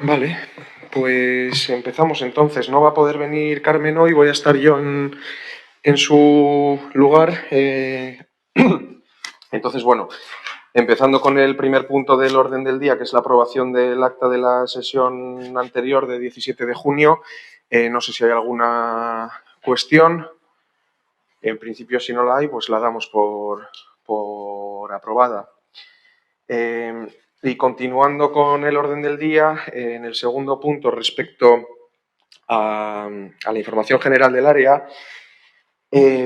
Vale, pues empezamos entonces. No va a poder venir Carmen hoy, voy a estar yo en su lugar. Entonces, bueno, empezando con el primer punto del orden del día, que es la aprobación del acta de la sesión anterior de 17 de junio. No sé si hay alguna cuestión. En principio, si no la hay, pues la damos por aprobada. Y continuando con el orden del día, en el segundo punto respecto a la información general del área,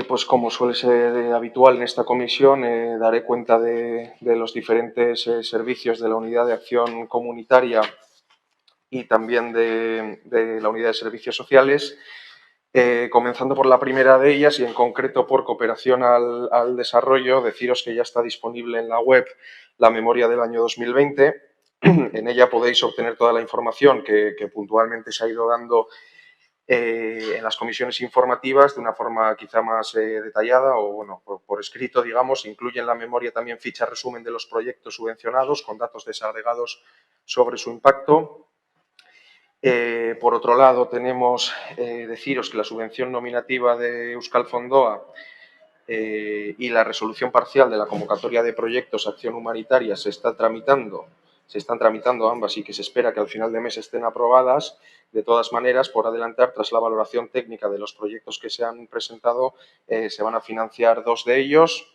pues como suele ser habitual en esta comisión, daré cuenta de los diferentes servicios de la Unidad de Acción Comunitaria y también de la Unidad de Servicios Sociales, comenzando por la primera de ellas y en concreto por cooperación al desarrollo. Deciros que ya está disponible en la web la memoria del año 2020. En ella podéis obtener toda la información que puntualmente se ha ido dando en las comisiones informativas de una forma quizá más detallada o, bueno, por escrito, digamos. Incluye en la memoria también ficha resumen de los proyectos subvencionados con datos desagregados sobre su impacto. Por otro lado, tenemos deciros que la subvención nominativa de Euskal Fondoa y la resolución parcial de la convocatoria de proyectos Acción Humanitaria se están tramitando ambas y que se espera que al final de mes estén aprobadas. De todas maneras, por adelantar, tras la valoración técnica de los proyectos que se han presentado, se van a financiar dos de ellos.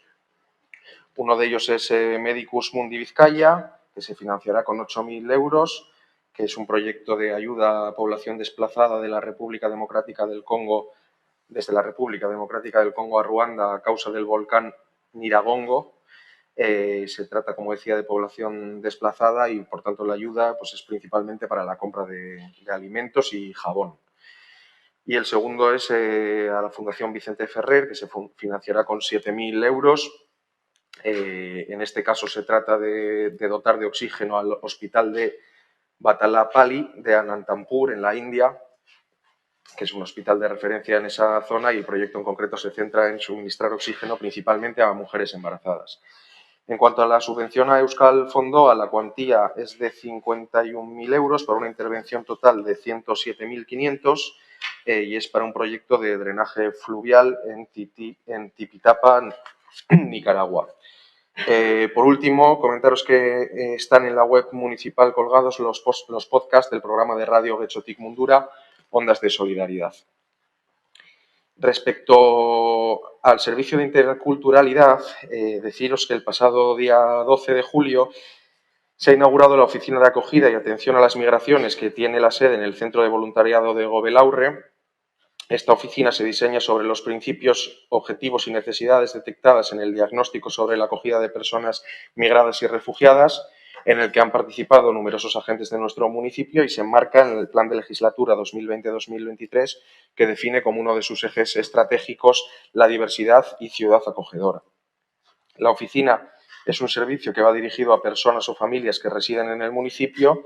Uno de ellos es Medicus Mundi Vizcaya, que se financiará con 8.000 euros, que es un proyecto de ayuda a población desplazada de la República Democrática del Congo, desde la República Democrática del Congo a Ruanda a causa del volcán Nyiragongo. Se trata, como decía, de población desplazada y, por tanto, la ayuda pues, es principalmente para la compra de alimentos y jabón. Y el segundo es a la Fundación Vicente Ferrer, que se financiará con 7.000 euros. En este caso se trata de dotar de oxígeno al hospital de Batalapalli de Anantampur, en la India, que es un hospital de referencia en esa zona, y el proyecto en concreto se centra en suministrar oxígeno principalmente a mujeres embarazadas. En cuanto a la subvención a Euskal Fondoa, la cuantía es de 51.000 euros para una intervención total de 107.500 y es para un proyecto de drenaje fluvial en Tipitapa, Nicaragua. Por último, comentaros que están en la web municipal colgados los podcasts del programa de radio Getxotik Mundura, Ondas de Solidaridad. Respecto al servicio de interculturalidad, deciros que el pasado día 12 de julio se ha inaugurado la oficina de acogida y atención a las migraciones, que tiene la sede en el Centro de Voluntariado de Gobelaurre. Esta oficina se diseña sobre los principios, objetivos y necesidades detectadas en el diagnóstico sobre la acogida de personas migradas y refugiadas, en el que han participado numerosos agentes de nuestro municipio y se enmarca en el Plan de Legislatura 2020-2023, que define como uno de sus ejes estratégicos la diversidad y ciudad acogedora. La oficina es un servicio que va dirigido a personas o familias que residen en el municipio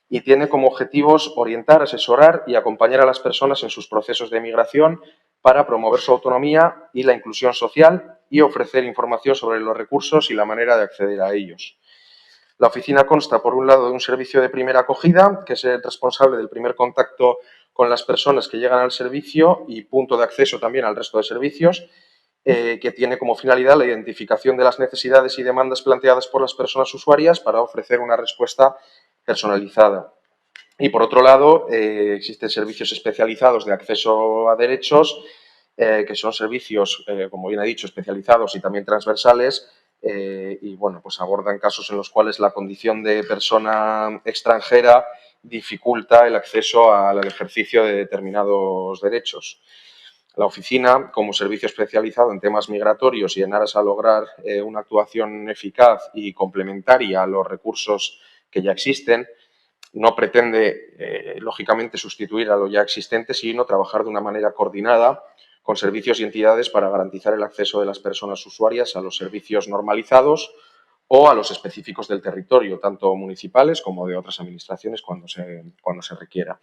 y tiene como objetivos orientar, asesorar y acompañar a las personas en sus procesos de migración para promover su autonomía y la inclusión social y ofrecer información sobre los recursos y la manera de acceder a ellos. La oficina consta, por un lado, de un servicio de primera acogida, que es el responsable del primer contacto con las personas que llegan al servicio y punto de acceso también al resto de servicios, que tiene como finalidad la identificación de las necesidades y demandas planteadas por las personas usuarias para ofrecer una respuesta personalizada. Y, por otro lado, existen servicios especializados de acceso a derechos, que son servicios, como bien he dicho, especializados y también transversales, y, bueno, pues abordan casos en los cuales la condición de persona extranjera dificulta el acceso al ejercicio de determinados derechos. La oficina, como servicio especializado en temas migratorios y en aras a lograr una actuación eficaz y complementaria a los recursos que ya existen, no pretende, lógicamente, sustituir a lo ya existente, sino trabajar de una manera coordinada con servicios y entidades para garantizar el acceso de las personas usuarias a los servicios normalizados o a los específicos del territorio, tanto municipales como de otras administraciones cuando se requiera.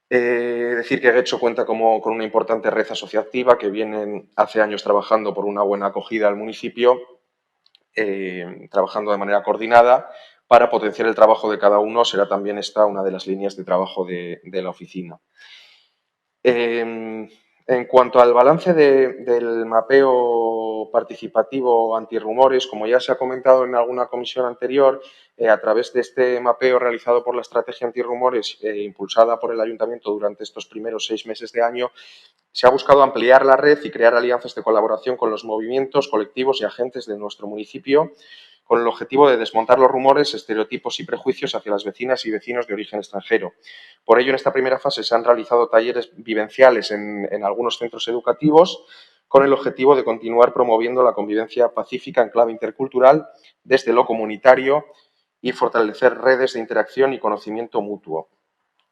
Decir que Getxo cuenta con una importante red asociativa que vienen hace años trabajando por una buena acogida al municipio, trabajando de manera coordinada para potenciar el trabajo de cada uno será también esta una de las líneas de trabajo de la oficina. En cuanto al balance del mapeo participativo antirrumores, como ya se ha comentado en alguna comisión anterior, a través de este mapeo realizado por la Estrategia Antirrumores, impulsada por el Ayuntamiento durante estos primeros 6 meses de año, se ha buscado ampliar la red y crear alianzas de colaboración con los movimientos, colectivos y agentes de nuestro municipio, con el objetivo de desmontar los rumores, estereotipos y prejuicios hacia las vecinas y vecinos de origen extranjero. Por ello, en esta primera fase se han realizado talleres vivenciales en algunos centros educativos con el objetivo de continuar promoviendo la convivencia pacífica en clave intercultural desde lo comunitario y fortalecer redes de interacción y conocimiento mutuo.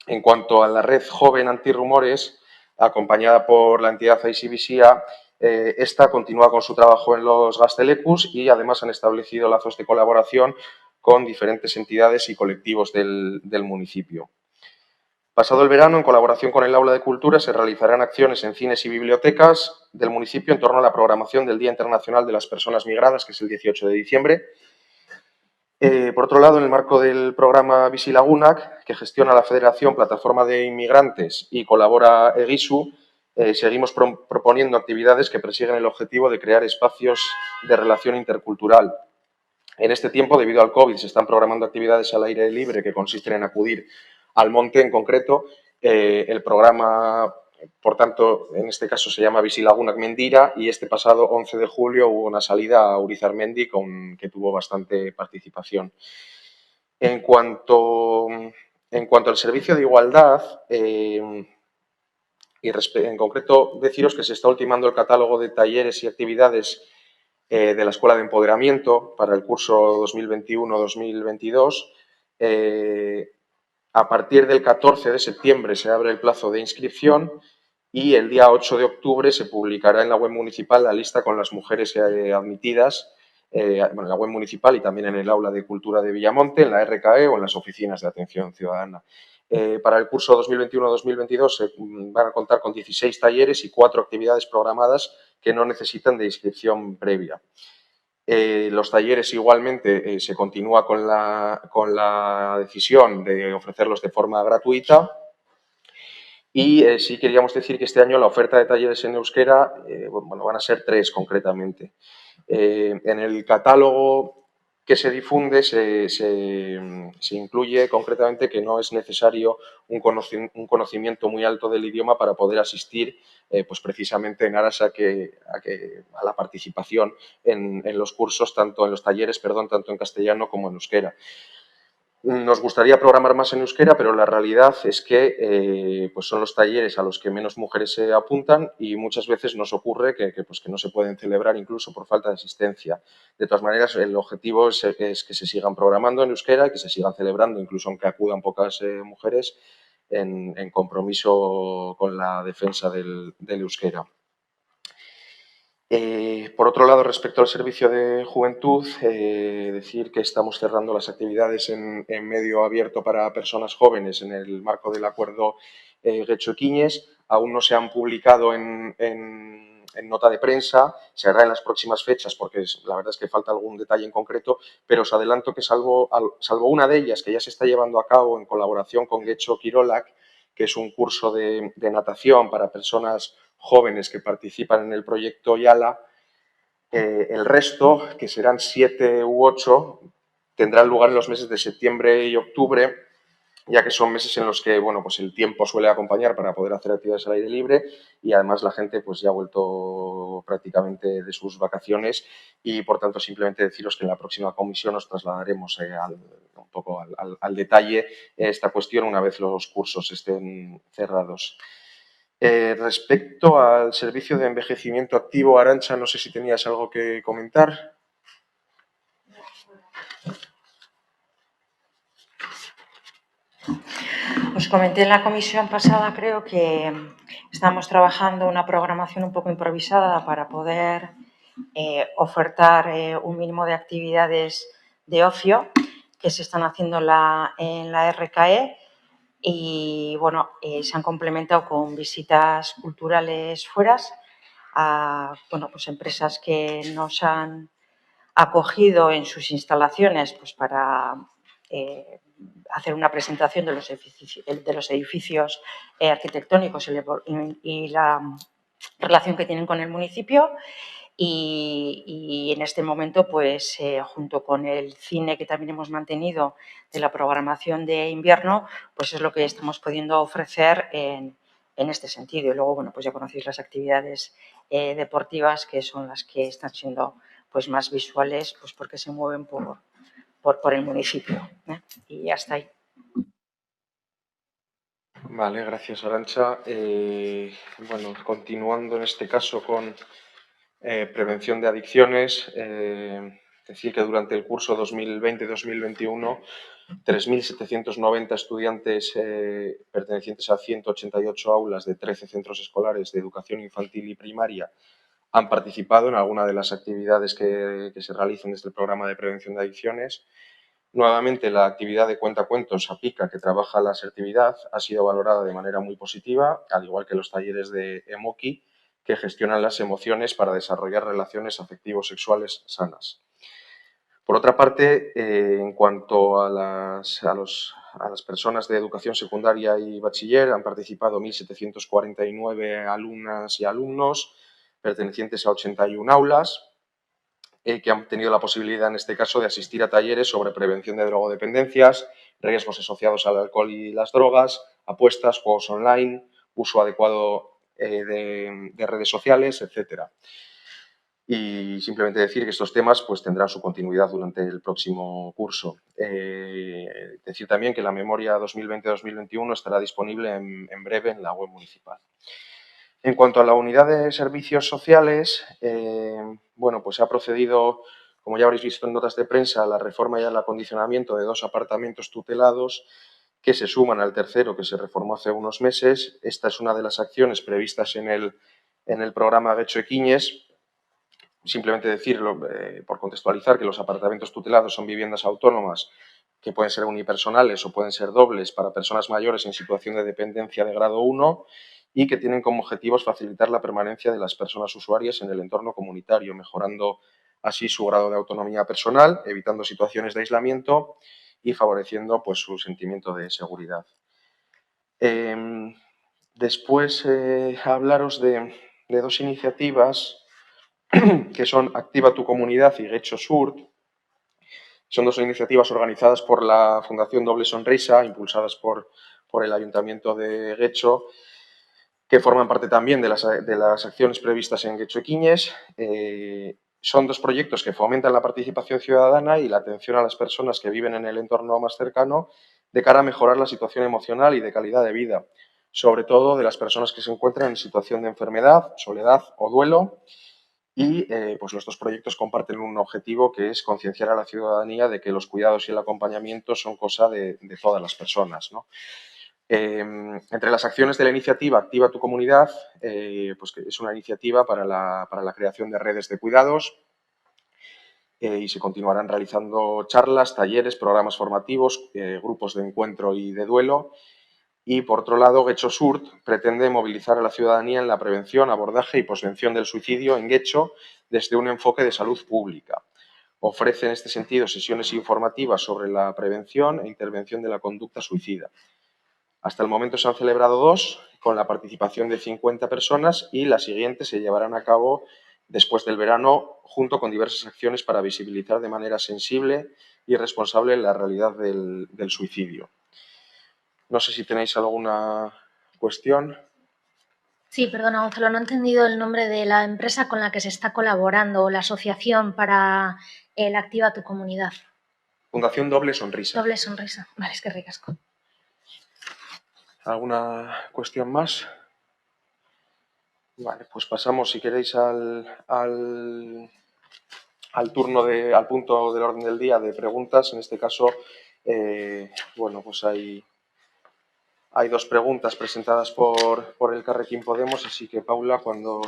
En cuanto a la red joven antirrumores, acompañada por la entidad ICBCA, esta continúa con su trabajo en los Gastelecus y además han establecido lazos de colaboración con diferentes entidades y colectivos del municipio. Pasado el verano, en colaboración con el Aula de Cultura, se realizarán acciones en cines y bibliotecas del municipio en torno a la programación del Día Internacional de las Personas Migradas, que es el 18 de diciembre. Por otro lado, en el marco del programa Bizilagunak, que gestiona la Federación Plataforma de Inmigrantes y colabora Egisu, seguimos proponiendo actividades que persiguen el objetivo de crear espacios de relación intercultural. En este tiempo, debido al COVID, se están programando actividades al aire libre que consisten en acudir al monte en concreto. El programa, por tanto, en este caso se llama Bizilagunak Mendira y este pasado 11 de julio hubo una salida a Urizarmendi que tuvo bastante participación. En cuanto al servicio de igualdad, y en concreto deciros que se está ultimando el catálogo de talleres y actividades de la Escuela de Empoderamiento para el curso 2021-2022. A partir del 14 de septiembre se abre el plazo de inscripción y el día 8 de octubre se publicará en la web municipal la lista con las mujeres admitidas, en la web municipal y también en el Aula de Cultura de Villamonte, en la RKE o en las oficinas de atención ciudadana. Para el curso 2021-2022 se van a contar con 16 talleres y 4 actividades programadas que no necesitan de inscripción previa. Los talleres igualmente se continúa con la decisión de ofrecerlos de forma gratuita y sí queríamos decir que este año la oferta de talleres en euskera van a ser 3 concretamente. En el catálogo que se difunde se incluye concretamente que no es necesario un conocimiento muy alto del idioma para poder asistir, pues precisamente en aras a la participación en los cursos, en los talleres, tanto en castellano como en euskera. Nos gustaría programar más en euskera, pero la realidad es que pues son los talleres a los que menos mujeres se apuntan y muchas veces nos ocurre que no se pueden celebrar incluso por falta de asistencia. De todas maneras, el objetivo es que se sigan programando en euskera y que se sigan celebrando, incluso aunque acudan pocas mujeres, en compromiso con la defensa del euskera. Por otro lado, respecto al servicio de juventud, decir que estamos cerrando las actividades en medio abierto para personas jóvenes en el marco del acuerdo Getxo-Ekinez. Aún no se han publicado en nota de prensa, se hará en las próximas fechas porque la verdad es que falta algún detalle en concreto, pero os adelanto que salvo una de ellas que ya se está llevando a cabo en colaboración con Getxo Kirolak, que es un curso de natación para personas jóvenes que participan en el proyecto YALA, el resto, que serán 7 u 8, tendrán lugar en los meses de septiembre y octubre, ya que son meses en los que pues el tiempo suele acompañar para poder hacer actividades al aire libre y además la gente pues ya ha vuelto prácticamente de sus vacaciones y por tanto simplemente deciros que en la próxima comisión nos trasladaremos un poco al detalle esta cuestión una vez los cursos estén cerrados. Respecto al servicio de envejecimiento activo, Arantxa, no sé si tenías algo que comentar. Os comenté en la comisión pasada, creo que estamos trabajando una programación un poco improvisada para poder ofertar un mínimo de actividades de ocio que se están haciendo en la RKE y se han complementado con visitas culturales fuera a pues empresas que nos han acogido en sus instalaciones pues para hacer una presentación de los edificios arquitectónicos y la relación que tienen con el municipio. Y en este momento, pues junto con el cine que también hemos mantenido de la programación de invierno, pues es lo que estamos pudiendo ofrecer en este sentido. Y luego, bueno, pues ya conocéis las actividades deportivas, que son las que están siendo pues más visuales, pues porque se mueven por el municipio. Y hasta ahí. Vale, gracias, Arantxa. Bueno, continuando en este caso con prevención de adicciones, decir que durante el curso 2020-2021, 3.790 estudiantes pertenecientes a 188 aulas de 13 centros escolares de educación infantil y primaria han participado en alguna de las actividades que se realizan desde el programa de prevención de adicciones. Nuevamente, la actividad de cuentacuentos APICA, que trabaja la asertividad, ha sido valorada de manera muy positiva, al igual que los talleres de EMOKI, que gestionan las emociones para desarrollar relaciones afectivo-sexuales sanas. Por otra parte, en cuanto a las personas de educación secundaria y bachiller, han participado 1.749 alumnas y alumnos pertenecientes a 81 aulas, que han tenido la posibilidad, en este caso, de asistir a talleres sobre prevención de drogodependencias, riesgos asociados al alcohol y las drogas, apuestas, juegos online, uso adecuado de redes sociales, etcétera. Y simplemente decir que estos temas pues, tendrán su continuidad durante el próximo curso. Decir también que la memoria 2020-2021 estará disponible en breve en la web municipal. En cuanto a la unidad de servicios sociales, bueno, pues se ha procedido, como ya habréis visto en notas de prensa, a la reforma y al acondicionamiento de 2 apartamentos tutelados que se suman al tercero que se reformó hace unos meses. Esta es una de las acciones previstas en el programa Getxo Ekiñes. Simplemente decirlo, por contextualizar, que los apartamentos tutelados son viviendas autónomas que pueden ser unipersonales o pueden ser dobles para personas mayores en situación de dependencia de grado 1 y que tienen como objetivos facilitar la permanencia de las personas usuarias en el entorno comunitario, mejorando así su grado de autonomía personal, evitando situaciones de aislamiento y favoreciendo pues, su sentimiento de seguridad. Después, hablaros de 2 iniciativas que son Activa tu Comunidad y Getxo Surt. Son 2 iniciativas organizadas por la Fundación Doble Sonrisa, impulsadas por el Ayuntamiento de Getxo, que forman parte también de las acciones previstas en Getxo Ekiñes. Son 2 proyectos que fomentan la participación ciudadana y la atención a las personas que viven en el entorno más cercano de cara a mejorar la situación emocional y de calidad de vida, sobre todo de las personas que se encuentran en situación de enfermedad, soledad o duelo. Y pues los 2 proyectos comparten un objetivo que es concienciar a la ciudadanía de que los cuidados y el acompañamiento son cosa de todas las personas, ¿no? Entre las acciones de la iniciativa Activa tu Comunidad, pues que es una iniciativa para la creación de redes de cuidados y se continuarán realizando charlas, talleres, programas formativos, grupos de encuentro y de duelo. Y, por otro lado, Getxo Surt pretende movilizar a la ciudadanía en la prevención, abordaje y posvención del suicidio en Getxo desde un enfoque de salud pública. Ofrece, en este sentido, sesiones informativas sobre la prevención e intervención de la conducta suicida. Hasta el momento se han celebrado 2, con la participación de 50 personas, y las siguientes se llevarán a cabo después del verano, junto con diversas acciones para visibilizar de manera sensible y responsable la realidad del suicidio. No sé si tenéis alguna cuestión. Sí, perdona, Gonzalo, no he entendido el nombre de la empresa con la que se está colaborando o la asociación para el Activa tu Comunidad. Fundación Doble Sonrisa. Doble Sonrisa. Vale, es que ricasco. ¿Alguna cuestión más? Vale, pues pasamos, si queréis, al punto del orden del día de preguntas. En este caso, bueno, pues hay 2 preguntas presentadas por Elkarrekin Podemos, así que, Paula, cuando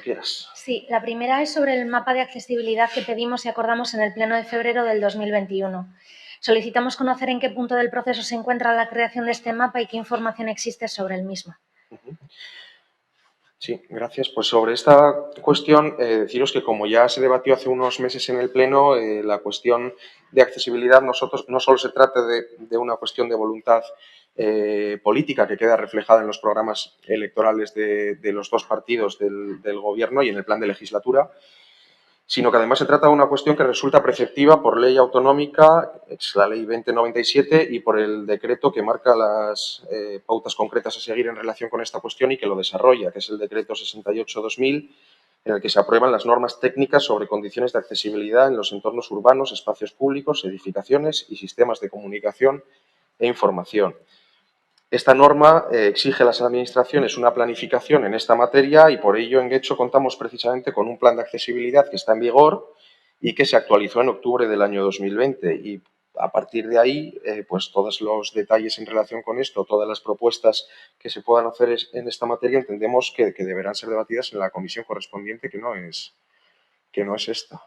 quieras. Sí, la primera es sobre el mapa de accesibilidad que pedimos y acordamos en el Pleno de febrero del 2021. Solicitamos conocer en qué punto del proceso se encuentra la creación de este mapa y qué información existe sobre el mismo. Sí, gracias. Pues sobre esta cuestión, deciros que como ya se debatió hace unos meses en el Pleno, la cuestión de accesibilidad no solo se trata de una cuestión de voluntad política que queda reflejada en los programas electorales de los dos partidos del Gobierno y en el plan de legislatura, sino que además se trata de una cuestión que resulta preceptiva por ley autonómica, es la Ley 2097, y por el decreto que marca las pautas concretas a seguir en relación con esta cuestión y que lo desarrolla, que es el decreto 68/2000, en el que se aprueban las normas técnicas sobre condiciones de accesibilidad en los entornos urbanos, espacios públicos, edificaciones y sistemas de comunicación e información. Esta norma exige a las administraciones una planificación en esta materia y por ello en Getxo contamos precisamente con un plan de accesibilidad que está en vigor y que se actualizó en octubre del año 2020 y a partir de ahí, pues todos los detalles en relación con esto, todas las propuestas que se puedan hacer en esta materia entendemos que deberán ser debatidas en la comisión correspondiente que no es esta.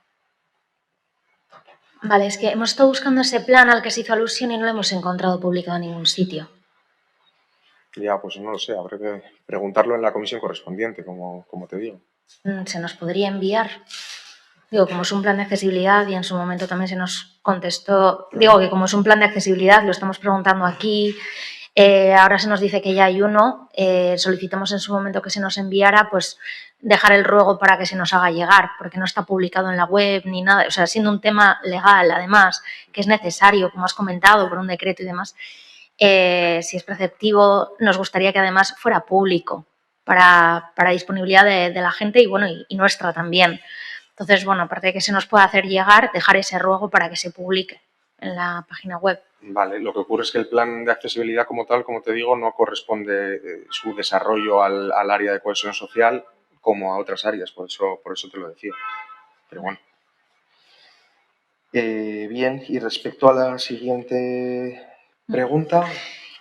Vale, es que hemos estado buscando ese plan al que se hizo alusión y no lo hemos encontrado publicado en ningún sitio. Ya, pues no lo sé, habrá que preguntarlo en la comisión correspondiente, como te digo. ¿Se nos podría enviar? Digo, como es un plan de accesibilidad y en su momento también se nos contestó, digo que como es un plan de accesibilidad, lo estamos preguntando aquí, ahora se nos dice que ya hay uno, solicitamos en su momento que se nos enviara, pues dejar el ruego para que se nos haga llegar, porque no está publicado en la web ni nada, o sea, siendo un tema legal además, que es necesario, como has comentado, por un decreto y demás, si es preceptivo, nos gustaría que además fuera público para disponibilidad de la gente y, bueno, y nuestra también. Entonces, bueno, aparte de que se nos pueda hacer llegar, dejar ese ruego para que se publique en la página web. Vale, lo que ocurre es que el plan de accesibilidad como tal, como te digo, no corresponde su desarrollo al área de cohesión social como a otras áreas, por eso te lo decía. Pero bueno. Bien, y respecto a la siguiente pregunta.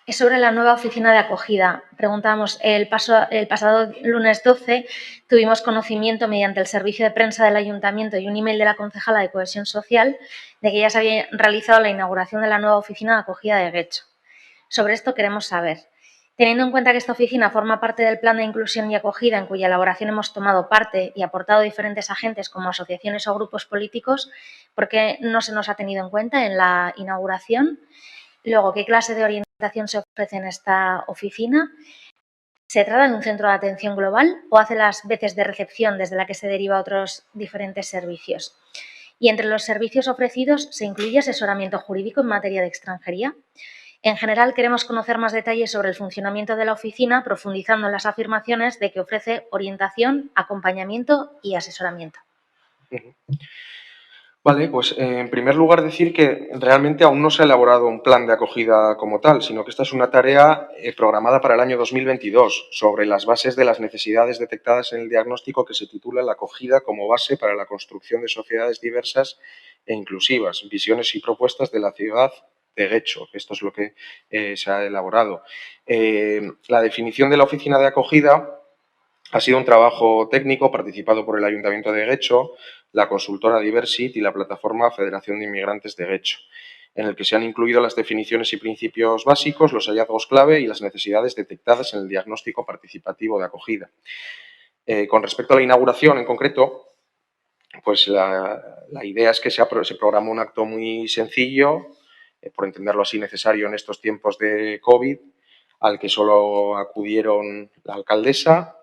Es sobre la nueva oficina de acogida. Preguntamos, el pasado lunes 12 tuvimos conocimiento mediante el servicio de prensa del Ayuntamiento y un email de la concejala de Cohesión Social de que ya se había realizado la inauguración de la nueva oficina de acogida de Getxo. Sobre esto queremos saber, teniendo en cuenta que esta oficina forma parte del plan de inclusión y acogida en cuya elaboración hemos tomado parte y aportado diferentes agentes como asociaciones o grupos políticos, ¿por qué no se nos ha tenido en cuenta en la inauguración? Luego, ¿qué clase de orientación se ofrece en esta oficina? ¿Se trata de un centro de atención global o hace las veces de recepción desde la que se deriva a otros diferentes servicios? Y entre los servicios ofrecidos, ¿se incluye asesoramiento jurídico en materia de extranjería? En general, queremos conocer más detalles sobre el funcionamiento de la oficina, profundizando en las afirmaciones de que ofrece orientación, acompañamiento y asesoramiento. Vale, pues en primer lugar decir que realmente aún no se ha elaborado un plan de acogida como tal, sino que esta es una tarea programada para el año 2022 sobre las bases de las necesidades detectadas en el diagnóstico que se titula La acogida como base para la construcción de sociedades diversas e inclusivas, visiones y propuestas de la ciudad de Getxo. Esto es lo que se ha elaborado. La definición de la oficina de acogida ha sido un trabajo técnico participado por el Ayuntamiento de Getxo, la consultora Diversit y la plataforma Federación de Inmigrantes de Getxo, en el que se han incluido las definiciones y principios básicos, los hallazgos clave y las necesidades detectadas en el diagnóstico participativo de acogida. Con respecto a la inauguración en concreto, pues la idea es que se programa un acto muy sencillo, por entenderlo así necesario en estos tiempos de COVID, al que solo acudieron la alcaldesa,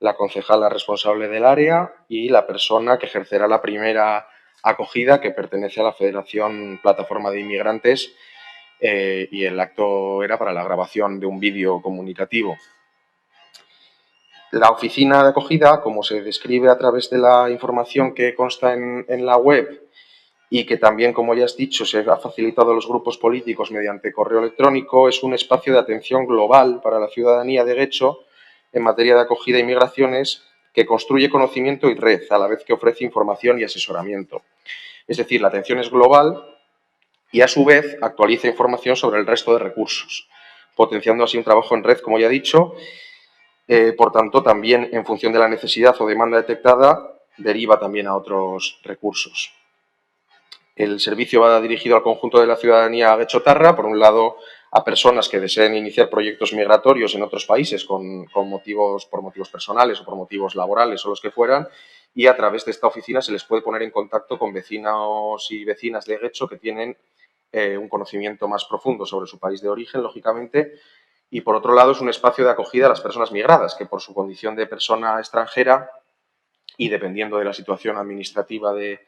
la concejala responsable del área y la persona que ejercerá la primera acogida, que pertenece a la Federación Plataforma de Inmigrantes, y el acto era para la grabación de un vídeo comunicativo. La oficina de acogida, como se describe a través de la información que consta en la web y que también, como ya has dicho, se ha facilitado a los grupos políticos mediante correo electrónico, es un espacio de atención global para la ciudadanía de Getxo en materia de acogida y migraciones que construye conocimiento y red, a la vez que ofrece información y asesoramiento. Es decir, la atención es global y, a su vez, actualiza información sobre el resto de recursos, potenciando así un trabajo en red, como ya he dicho. Por tanto, también en función de la necesidad o demanda detectada, deriva también a otros recursos. El servicio va dirigido al conjunto de la ciudadanía getxotarra, por un lado a personas que deseen iniciar proyectos migratorios en otros países por motivos personales o por motivos laborales o los que fueran, y a través de esta oficina se les puede poner en contacto con vecinos y vecinas de Getxo que tienen un conocimiento más profundo sobre su país de origen, lógicamente, y por otro lado es un espacio de acogida a las personas migradas, que por su condición de persona extranjera y dependiendo de la situación administrativa de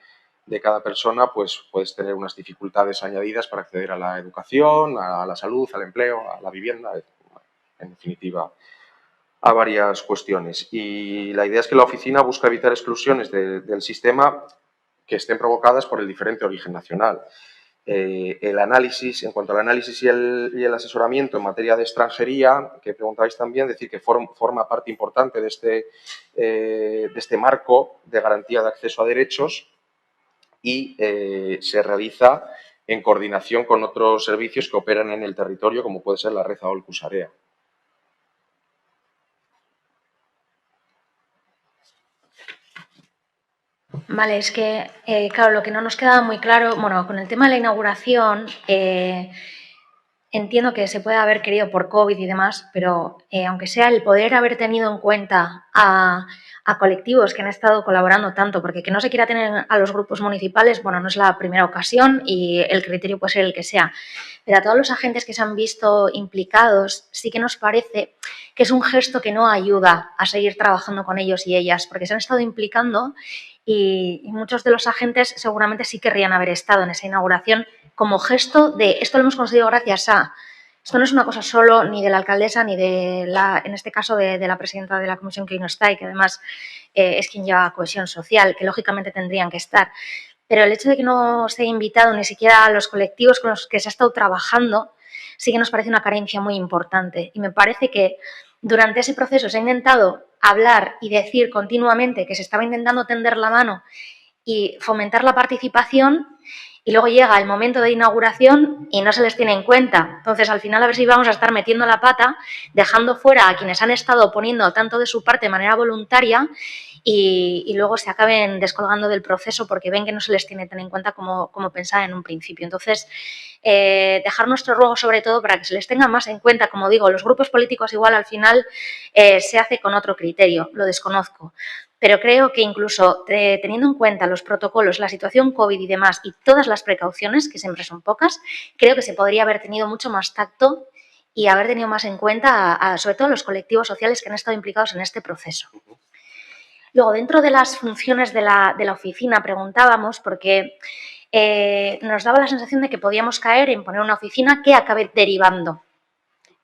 cada persona, pues puedes tener unas dificultades añadidas para acceder a la educación, a la salud, al empleo, a la vivienda, en definitiva, a varias cuestiones. Y la idea es que la oficina busca evitar exclusiones del sistema que estén provocadas por el diferente origen nacional. El análisis, en cuanto al análisis y el asesoramiento en materia de extranjería, que preguntabais también, decir que forma parte importante de este marco de garantía de acceso a derechos y se realiza en coordinación con otros servicios que operan en el territorio, como puede ser la Red Aholku Sarea. Vale, es que, claro, lo que no nos queda muy claro, bueno, con el tema de la inauguración, entiendo que se puede haber querido por COVID y demás, pero aunque sea el poder haber tenido en cuenta a colectivos que han estado colaborando tanto, porque que no se quiera tener a los grupos municipales, bueno, no es la primera ocasión y el criterio puede ser el que sea, pero a todos los agentes que se han visto implicados, sí que nos parece que es un gesto que no ayuda a seguir trabajando con ellos y ellas, porque se han estado implicando y muchos de los agentes seguramente sí querrían haber estado en esa inauguración como gesto de esto lo hemos conseguido gracias a... Esto no es una cosa solo ni de la alcaldesa ni de la, en este caso, de la presidenta de la comisión que hoy no está y que además es quien lleva cohesión social, que lógicamente tendrían que estar. Pero el hecho de que no se haya invitado ni siquiera a los colectivos con los que se ha estado trabajando sí que nos parece una carencia muy importante. Y me parece que durante ese proceso se ha intentado hablar y decir continuamente que se estaba intentando tender la mano y fomentar la participación y luego llega el momento de inauguración y no se les tiene en cuenta. Entonces, al final, a ver si vamos a estar metiendo la pata, dejando fuera a quienes han estado poniendo tanto de su parte de manera voluntaria y luego se acaben descolgando del proceso porque ven que no se les tiene tan en cuenta como pensaban en un principio. Entonces, dejar nuestro ruego sobre todo para que se les tenga más en cuenta. Como digo, los grupos políticos igual al final se hace con otro criterio, lo desconozco. Pero creo que incluso teniendo en cuenta los protocolos, la situación COVID y demás y todas las precauciones, que siempre son pocas, creo que se podría haber tenido mucho más tacto y haber tenido más en cuenta sobre todo los colectivos sociales que han estado implicados en este proceso. Luego, dentro de las funciones de la oficina, preguntábamos porque nos daba la sensación de que podíamos caer en poner una oficina que acabe derivando.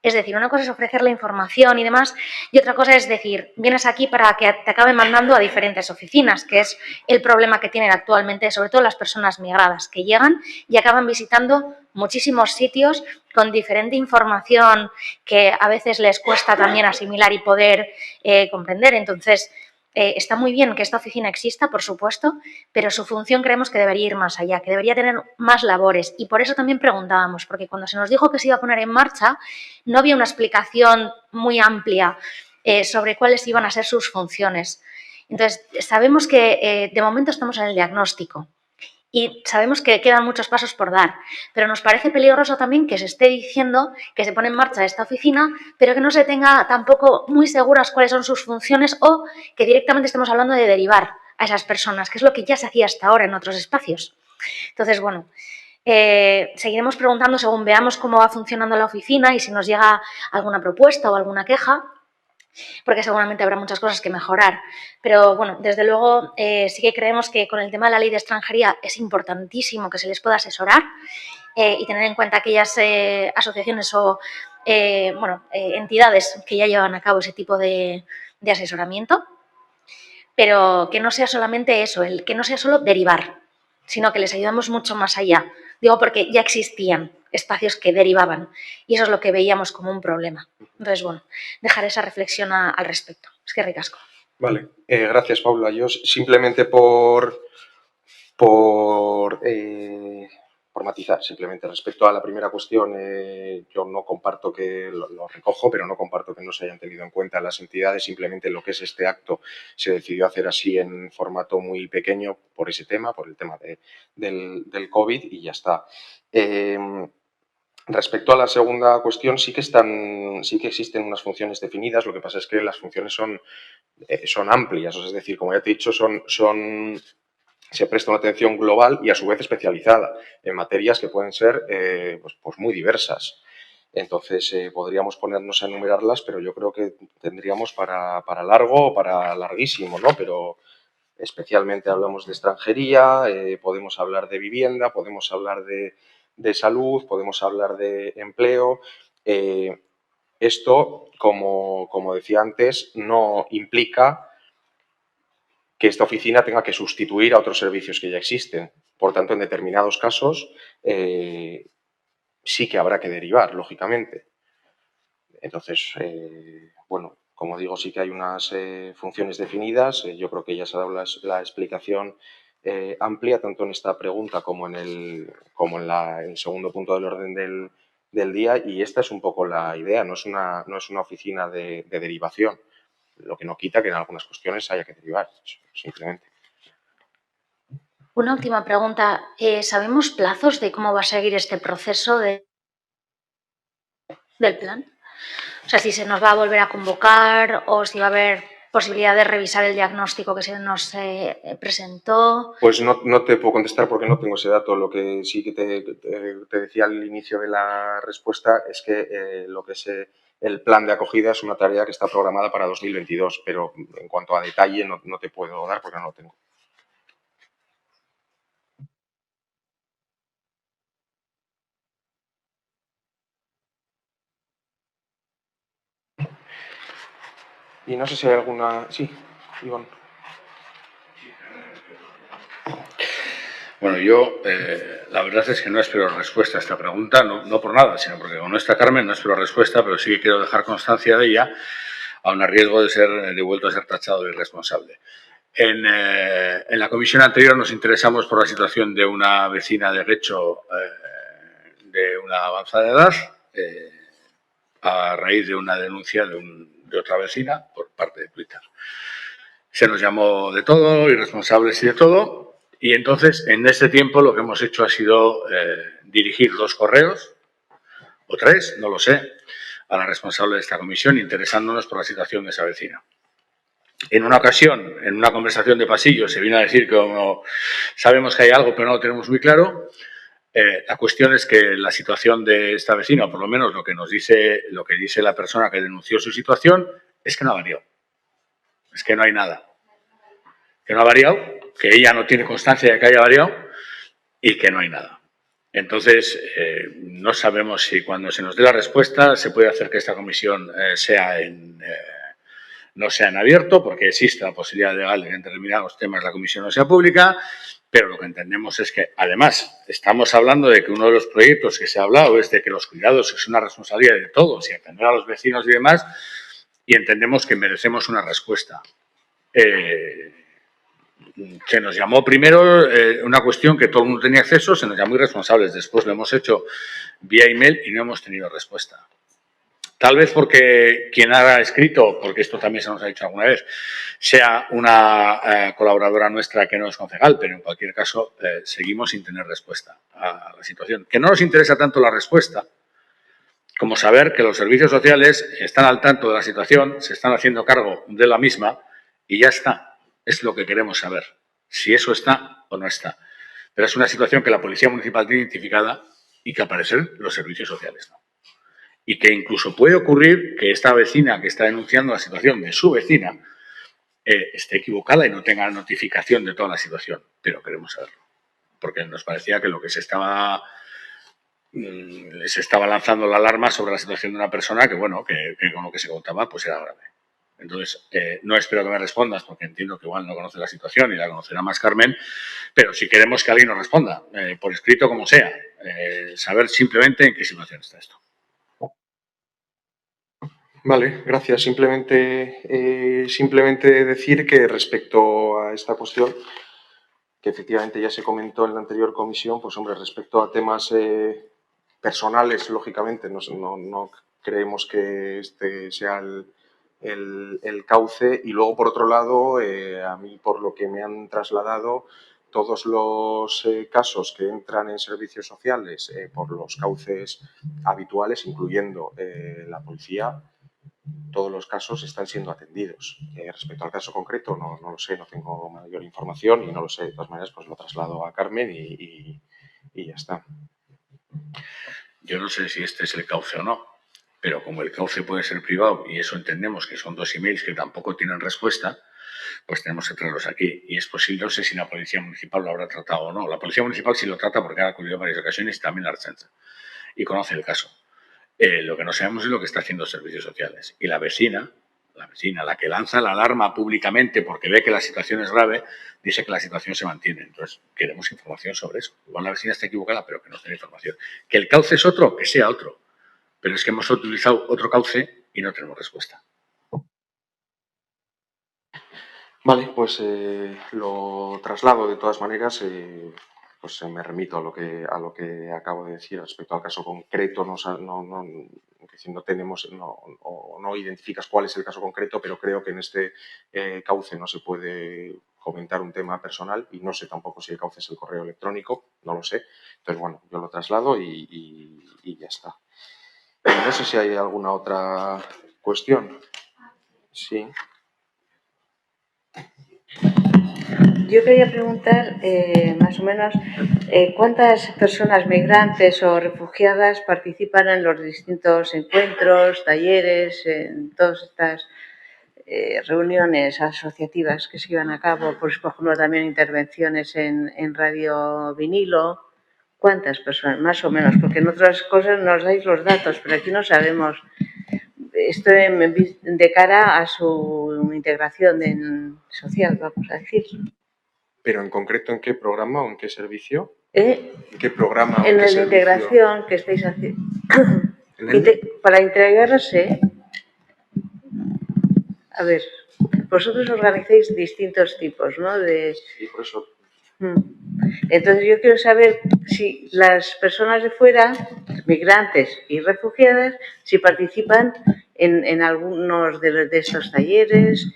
Es decir, una cosa es ofrecer la información y demás, y otra cosa es decir, vienes aquí para que te acaben mandando a diferentes oficinas, que es el problema que tienen actualmente, sobre todo las personas migradas, que llegan y acaban visitando muchísimos sitios con diferente información que a veces les cuesta también asimilar y poder comprender. Entonces, está muy bien que esta oficina exista, por supuesto, pero su función creemos que debería ir más allá, que debería tener más labores. Y por eso también preguntábamos, porque cuando se nos dijo que se iba a poner en marcha, no había una explicación muy amplia sobre cuáles iban a ser sus funciones. Entonces, sabemos que de momento estamos en el diagnóstico y sabemos que quedan muchos pasos por dar, pero nos parece peligroso también que se esté diciendo que se pone en marcha esta oficina, pero que no se tenga tampoco muy seguras cuáles son sus funciones o que directamente estemos hablando de derivar a esas personas, que es lo que ya se hacía hasta ahora en otros espacios. Entonces, bueno, seguiremos preguntando según veamos cómo va funcionando la oficina y si nos llega alguna propuesta o alguna queja, porque seguramente habrá muchas cosas que mejorar. Pero bueno, desde luego sí que creemos que con el tema de la ley de extranjería es importantísimo que se les pueda asesorar y tener en cuenta aquellas asociaciones o entidades que ya llevan a cabo ese tipo de asesoramiento, pero que no sea solamente eso, que no sea solo derivar, sino que les ayudamos mucho más allá. Digo porque ya existían espacios que derivaban y eso es lo que veíamos como un problema. Entonces, bueno, dejar esa reflexión al respecto. Es que ricasco. Vale, gracias, Paula. Yo simplemente por matizar, simplemente respecto a la primera cuestión, yo no comparto que, lo recojo, pero no comparto que no se hayan tenido en cuenta las entidades, simplemente lo que es este acto se decidió hacer así en formato muy pequeño por ese tema, por el tema del COVID y ya está. Respecto a la segunda cuestión, sí que existen unas funciones definidas, lo que pasa es que las funciones son amplias, es decir, como ya te he dicho, se presta una atención global y a su vez especializada en materias que pueden ser pues muy diversas. Entonces, podríamos ponernos a enumerarlas, pero yo creo que tendríamos para largo o para larguísimo, ¿no? Pero especialmente hablamos de extranjería, podemos hablar de vivienda, podemos hablar de salud, podemos hablar de empleo. Esto, como decía antes, no implica que esta oficina tenga que sustituir a otros servicios que ya existen. Por tanto, en determinados casos sí que habrá que derivar, lógicamente. Entonces, bueno, como digo, sí que hay unas funciones definidas. Yo creo que ya se ha dado la explicación amplia, tanto en esta pregunta como en el segundo punto del orden del día. Y esta es un poco la idea, no es una oficina de derivación, lo que no quita que en algunas cuestiones haya que derivar, simplemente. Una última pregunta. ¿Sabemos plazos de cómo va a seguir este proceso del plan? O sea, si se nos va a volver a convocar o si va a haber posibilidad de revisar el diagnóstico que se nos presentó. Pues no te puedo contestar porque no tengo ese dato. Lo que sí que te decía al inicio de la respuesta es que lo que es el plan de acogida es una tarea que está programada para 2022, pero en cuanto a detalle no te puedo dar porque no lo tengo. Y no sé si hay alguna... Sí, Iván. Bueno, yo la verdad es que no espero respuesta a esta pregunta, no por nada, sino porque como no está Carmen no espero respuesta, pero sí que quiero dejar constancia de ella, aun a riesgo de ser devuelto a ser tachado de irresponsable. En la comisión anterior nos interesamos por la situación de una vecina de Guecho de una avanzada edad, a raíz de una denuncia de otra vecina por parte de Twitter. Se nos llamó de todo, irresponsables y de todo, y entonces en este tiempo lo que hemos hecho ha sido dirigir 2 correos, o 3, no lo sé, a la responsable de esta comisión interesándonos por la situación de esa vecina. En una ocasión, en una conversación de pasillo, se vino a decir que como sabemos que hay algo pero no lo tenemos muy claro. La cuestión es que la situación de esta vecina, o por lo menos lo que dice la persona que denunció su situación, es que no ha variado. Es que no hay nada. Que no ha variado, que ella no tiene constancia de que haya variado y que no hay nada. Entonces, no sabemos si cuando se nos dé la respuesta se puede hacer que esta comisión no sea en abierto, porque existe la posibilidad legal de que en determinados temas la comisión no sea pública, pero lo que entendemos es que, además, estamos hablando de que uno de los proyectos que se ha hablado es de que los cuidados es una responsabilidad de todos y atender a los vecinos y demás, y entendemos que merecemos una respuesta. Se nos llamó primero una cuestión que todo el mundo tenía acceso, se nos llamó irresponsables, después lo hemos hecho vía email y no hemos tenido respuesta. Tal vez porque quien ha escrito, porque esto también se nos ha dicho alguna vez, sea una colaboradora nuestra que no es concejal, pero en cualquier caso seguimos sin tener respuesta a la situación. Que no nos interesa tanto la respuesta como saber que los servicios sociales están al tanto de la situación, se están haciendo cargo de la misma y ya está. Es lo que queremos saber, si eso está o no está. Pero es una situación que la Policía Municipal tiene identificada y que al parecer los servicios sociales no. Y que incluso puede ocurrir que esta vecina que está denunciando la situación de su vecina esté equivocada y no tenga notificación de toda la situación. Pero queremos saberlo. Porque nos parecía que lo que se estaba lanzando la alarma sobre la situación de una persona que, bueno, que con lo que se contaba, pues era grave. Entonces, no espero que me respondas, porque entiendo que igual no conoce la situación y la conocerá más Carmen, pero si queremos que alguien nos responda, por escrito como sea, saber simplemente en qué situación está esto. Vale, gracias. Simplemente decir que respecto a esta cuestión, que efectivamente ya se comentó en la anterior comisión, pues hombre, respecto a temas personales, lógicamente, no creemos que este sea el cauce. Y luego, por otro lado, a mí, por lo que me han trasladado, todos los casos que entran en servicios sociales por los cauces habituales, incluyendo la policía, todos los casos están siendo atendidos. Respecto al caso concreto, no lo sé, no tengo mayor información y no lo sé. De todas maneras, pues lo traslado a Carmen y ya está. Yo no sé si este es el cauce o no, pero como el cauce puede ser privado y eso entendemos que son 2 emails que tampoco tienen respuesta, pues tenemos que traerlos aquí. Y es posible, no sé si la Policía Municipal lo habrá tratado o no. La Policía Municipal sí lo trata porque ha acudido en varias ocasiones y también la Ertzaintza y conoce el caso. Lo que no sabemos es lo que está haciendo Servicios Sociales. Y la vecina, la que lanza la alarma públicamente porque ve que la situación es grave, dice que la situación se mantiene. Entonces, queremos información sobre eso. Igual la vecina está equivocada, pero que nos dé información. Que el cauce es otro, que sea otro. Pero es que hemos utilizado otro cauce y no tenemos respuesta. Vale, pues lo traslado de todas maneras. Pues me remito a lo que acabo de decir respecto al caso concreto. No tenemos o no identificas cuál es el caso concreto, pero creo que en este cauce no se puede comentar un tema personal y no sé tampoco si el cauce es el correo electrónico, no lo sé. Entonces, bueno, yo lo traslado y ya está. No sé si hay alguna otra cuestión. Sí. Yo quería preguntar, más o menos, ¿cuántas personas migrantes o refugiadas participan en los distintos encuentros, talleres, en todas estas reuniones asociativas que se llevan a cabo? Por ejemplo, también intervenciones en Radio Vinilo. ¿Cuántas personas? Más o menos, porque en otras cosas nos dais los datos, pero aquí no sabemos. Esto de cara a su integración social, vamos a decir. ¿Pero en concreto en qué programa o en qué servicio? ¿En qué programa o en qué la servicio? integración que estáis haciendo? ¿En Para integrarse, a ver, vosotros organizáis distintos tipos, ¿no? Sí, por eso. Entonces yo quiero saber si las personas de fuera, migrantes y refugiadas, si participan en algunos de estos talleres,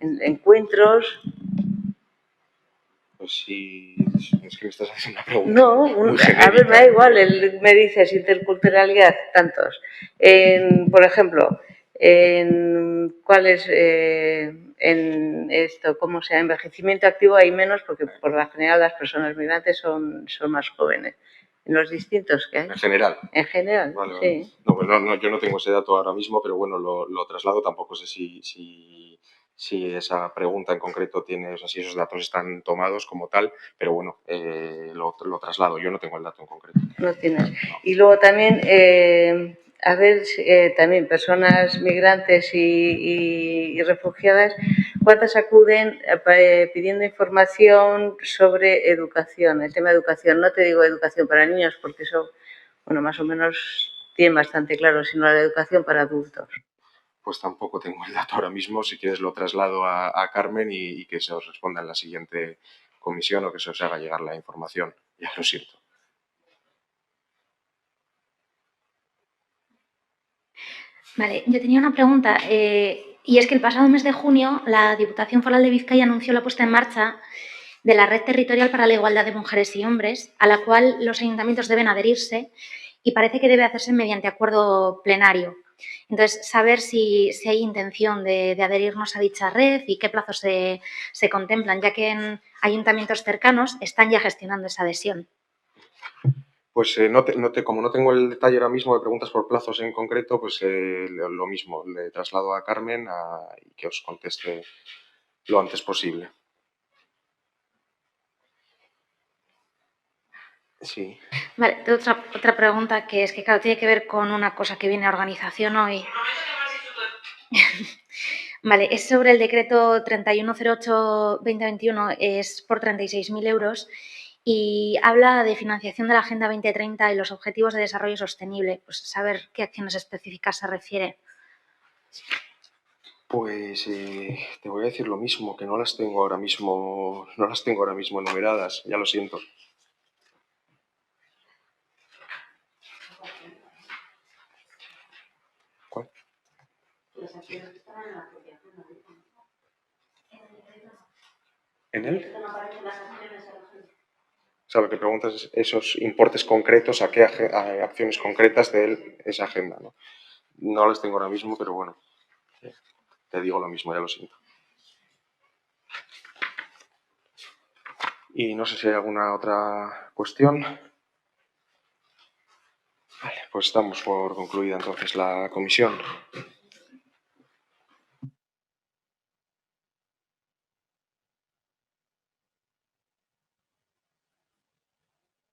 en encuentros. Pues sí, es que me estás haciendo una pregunta. No, muy a ver, me da genérica. igual, me dices interculturalidad, tantos. Por ejemplo, ¿cuál es en esto? ¿Cómo se llama? Envejecimiento activo hay menos porque por lo general las personas migrantes son más jóvenes. En los distintos que hay. En general. En general, Vale. sí. No, pues no, yo no tengo ese dato ahora mismo, pero bueno, lo traslado. Tampoco sé si esa pregunta en concreto tiene, o sea, si esos datos están tomados como tal, pero bueno, lo traslado. Yo no tengo el dato en concreto. No tienes. Y luego también, a ver, también personas migrantes y refugiadas, ¿cuántas acuden pidiendo información sobre educación, el tema de educación? No te digo educación para niños, porque eso, bueno, más o menos tienen bastante claro, sino la educación para adultos. Pues tampoco tengo el dato ahora mismo. Si quieres lo traslado a Carmen y que se os responda en la siguiente comisión o que se os haga llegar la información. Ya lo siento. Vale, yo tenía una pregunta y es que el pasado mes de junio la Diputación Foral de Vizcaya anunció la puesta en marcha de la Red Territorial para la Igualdad de Mujeres y Hombres, a la cual los ayuntamientos deben adherirse y parece que debe hacerse mediante acuerdo plenario. Entonces, saber si hay intención de adherirnos a dicha red y qué plazos se contemplan, ya que en ayuntamientos cercanos están ya gestionando esa adhesión. Pues como no tengo el detalle ahora mismo, me preguntas por plazos en concreto, pues lo mismo, le traslado a Carmen y que os conteste lo antes posible. Sí. Vale, otra pregunta que es que, claro, tiene que ver con una cosa que viene a organización hoy. Vale, es sobre el decreto 3108-2021, es por 36.000 euros y habla de financiación de la Agenda 2030 y los Objetivos de Desarrollo Sostenible. Pues saber qué acciones específicas se refiere. Pues te voy a decir lo mismo, que no las tengo ahora mismo enumeradas, ya lo siento. ¿Cuál? ¿En él? O sea, lo que preguntas es esos importes concretos, a qué a acciones concretas de esa agenda, ¿no? No las tengo ahora mismo, pero bueno, te digo lo mismo, ya lo siento. Y no sé si hay alguna otra cuestión. Vale, pues damos por concluida entonces la comisión.